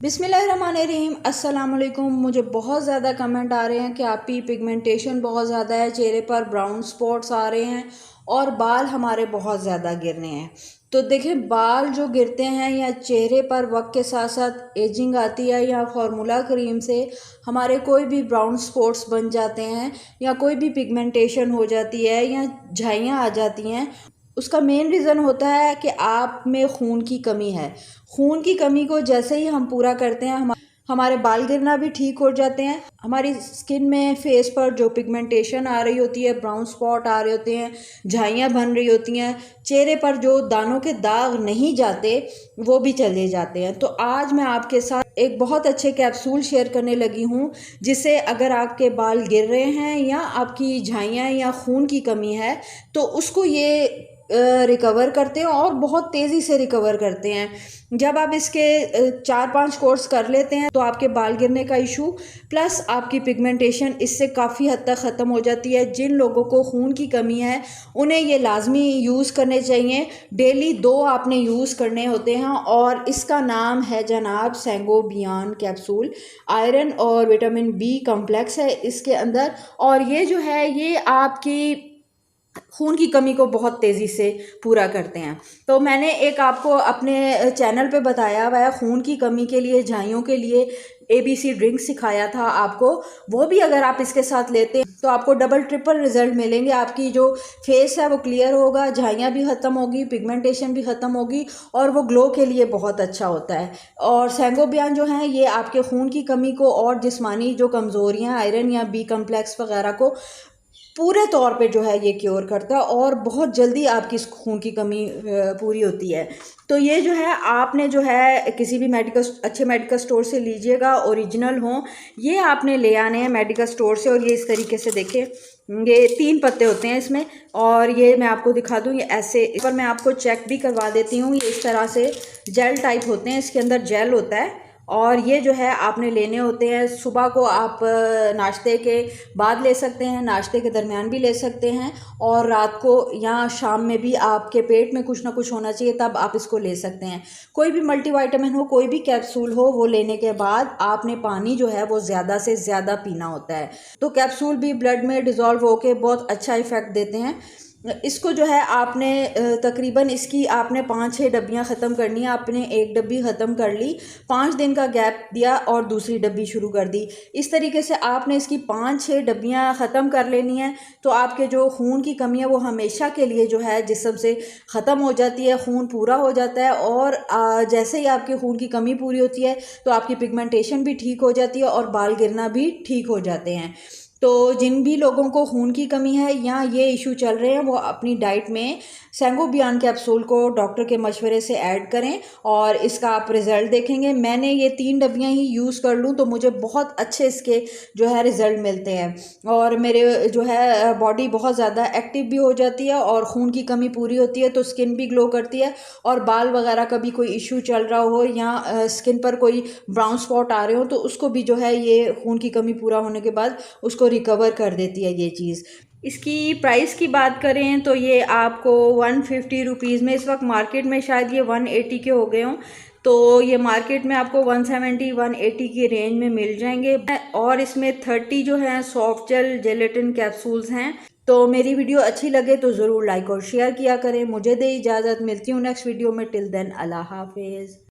बिस्मिल्लाहिर्रहमानिर्रहीम अस्सलाम वालेकुम। मुझे बहुत ज़्यादा कमेंट आ रहे हैं कि आपकी पिगमेंटेशन बहुत ज़्यादा है, चेहरे पर ब्राउन स्पॉट्स आ रहे हैं और बाल हमारे बहुत ज़्यादा गिर रहे हैं। तो देखें, बाल जो गिरते हैं या चेहरे पर वक्त के साथ साथ एजिंग आती है या फार्मूला क्रीम से हमारे कोई भी ब्राउन स्पॉट्स बन जाते हैं या कोई भी पिगमेंटेशन हो जाती है या झाइयाँ आ जाती हैं, उसका मेन रीज़न होता है कि आप में खून की कमी है। खून की कमी को जैसे ही हम पूरा करते हैं हमारे बाल गिरना भी ठीक हो जाते हैं। हमारी स्किन में फेस पर जो पिगमेंटेशन आ रही होती है, ब्राउन स्पॉट आ रहे होते हैं, झाइयाँ बन रही होती हैं, चेहरे पर जो दानों के दाग नहीं जाते वो भी चले जाते हैं। तो आज मैं आपके साथ एक बहुत अच्छे कैप्सूल शेयर करने लगी हूँ जिससे अगर आपके बाल गिर रहे हैं या आपकी झाइयाँ या खून की कमी है तो उसको ये रिकवर करते हैं और बहुत तेज़ी से रिकवर करते हैं। जब आप इसके 4-5 कोर्स कर लेते हैं तो आपके बाल गिरने का इशू प्लस आपकी पिगमेंटेशन इससे काफ़ी हद तक ख़त्म हो जाती है। जिन लोगों को खून की कमी है उन्हें ये लाजमी यूज़ करने चाहिए। डेली 2 आपने यूज़ करने होते हैं और इसका नाम है जनाब सेंगोबियन कैप्सूल। आयरन और विटामिन बी कम्प्लेक्स है इसके अंदर और ये जो है ये आपकी खून की कमी को बहुत तेज़ी से पूरा करते हैं। तो मैंने एक आपको अपने चैनल पे बताया हुआ है खून की कमी के लिए, झाइयों के लिए ABC ड्रिंक सिखाया था आपको। वो भी अगर आप इसके साथ लेते हैं तो आपको डबल ट्रिपल रिजल्ट मिलेंगे। आपकी जो फेस है वो क्लियर होगा, झाइयाँ भी ख़त्म होगी, पिगमेंटेशन भी ख़त्म होगी और वो ग्लो के लिए बहुत अच्छा होता है। और सेंगोबियन जो है ये आपके खून की कमी को और जिस्मानी जो कमज़ोरियाँ आयरन या बी कम्प्लेक्स वगैरह को पूरे तौर पे जो है ये क्योर करता है और बहुत जल्दी आपकी इस खून की कमी पूरी होती है। तो ये जो है आपने जो है किसी भी अच्छे मेडिकल स्टोर से लीजिएगा, ओरिजिनल हो ये आपने ले आने हैं मेडिकल स्टोर से। और ये इस तरीके से देखें, ये 3 पत्ते होते हैं इसमें और ये मैं आपको दिखा दूँ, ये ऐसे इस पर मैं आपको चेक भी करवा देती हूँ। ये इस तरह से जेल टाइप होते हैं, इसके अंदर जेल होता है और ये जो है आपने लेने होते हैं। सुबह को आप नाश्ते के बाद ले सकते हैं, नाश्ते के दरमियान भी ले सकते हैं और रात को या शाम में भी आपके पेट में कुछ ना कुछ होना चाहिए तब आप इसको ले सकते हैं। कोई भी मल्टीविटामिन हो, कोई भी कैप्सूल हो, वो लेने के बाद आपने पानी जो है वो ज़्यादा से ज़्यादा पीना होता है। तो कैप्सूल भी ब्लड में डिज़ोल्व होकर बहुत अच्छा इफ़ेक्ट देते हैं। इसको जो है आपने तकरीबन इसकी आपने 5-6 डब्बियाँ ख़त्म करनी है। आपने एक डब्बी ख़त्म कर ली, 5 दिन का गैप दिया और दूसरी डब्बी शुरू कर दी। इस तरीके से आपने इसकी 5-6 डब्बियाँ ख़त्म कर लेनी है तो आपके जो खून की कमी है वो हमेशा के लिए जो है जिस्म से ख़त्म हो जाती है, खून पूरा हो जाता है। और जैसे ही आपके खून की कमी पूरी होती है तो आपकी पिगमेंटेशन भी ठीक हो जाती है और बाल गिरना भी ठीक हो जाते हैं। तो जिन भी लोगों को खून की कमी है या ये इशू चल रहे हैं वो अपनी डाइट में सेंगोबियन कैप्सूल को डॉक्टर के मशवरे से ऐड करें और इसका आप रिज़ल्ट देखेंगे। मैंने ये 3 डब्बियाँ ही यूज़ कर लूँ तो मुझे बहुत अच्छे इसके जो है रिज़ल्ट मिलते हैं और मेरे जो है बॉडी बहुत ज़्यादा एक्टिव भी हो जाती है और खून की कमी पूरी होती है तो स्किन भी ग्लो करती है। और बाल वगैरह का भी कोई इशू चल रहा हो या स्किन पर कोई ब्राउन स्पॉट आ रहे हो तो उसको भी जो है ये खून की कमी पूरा होने के बाद उसको रिकवर कर देती है ये चीज़। इसकी प्राइस की बात करें तो ये आपको 150 रुपीज़ में, इस वक्त मार्केट में शायद ये 180 के हो गए हों, तो ये मार्केट में आपको 170-180 की रेंज में मिल जाएंगे। और इसमें 30 जो है सॉफ्ट जेल जेलेटिन कैप्सूल्स हैं। तो मेरी वीडियो अच्छी लगे तो ज़रूर लाइक और शेयर किया करें। मुझे दे इजाज़त, मिलती हूँ नेक्स्ट वीडियो में। टिल देन अल्लाह हाफिज़।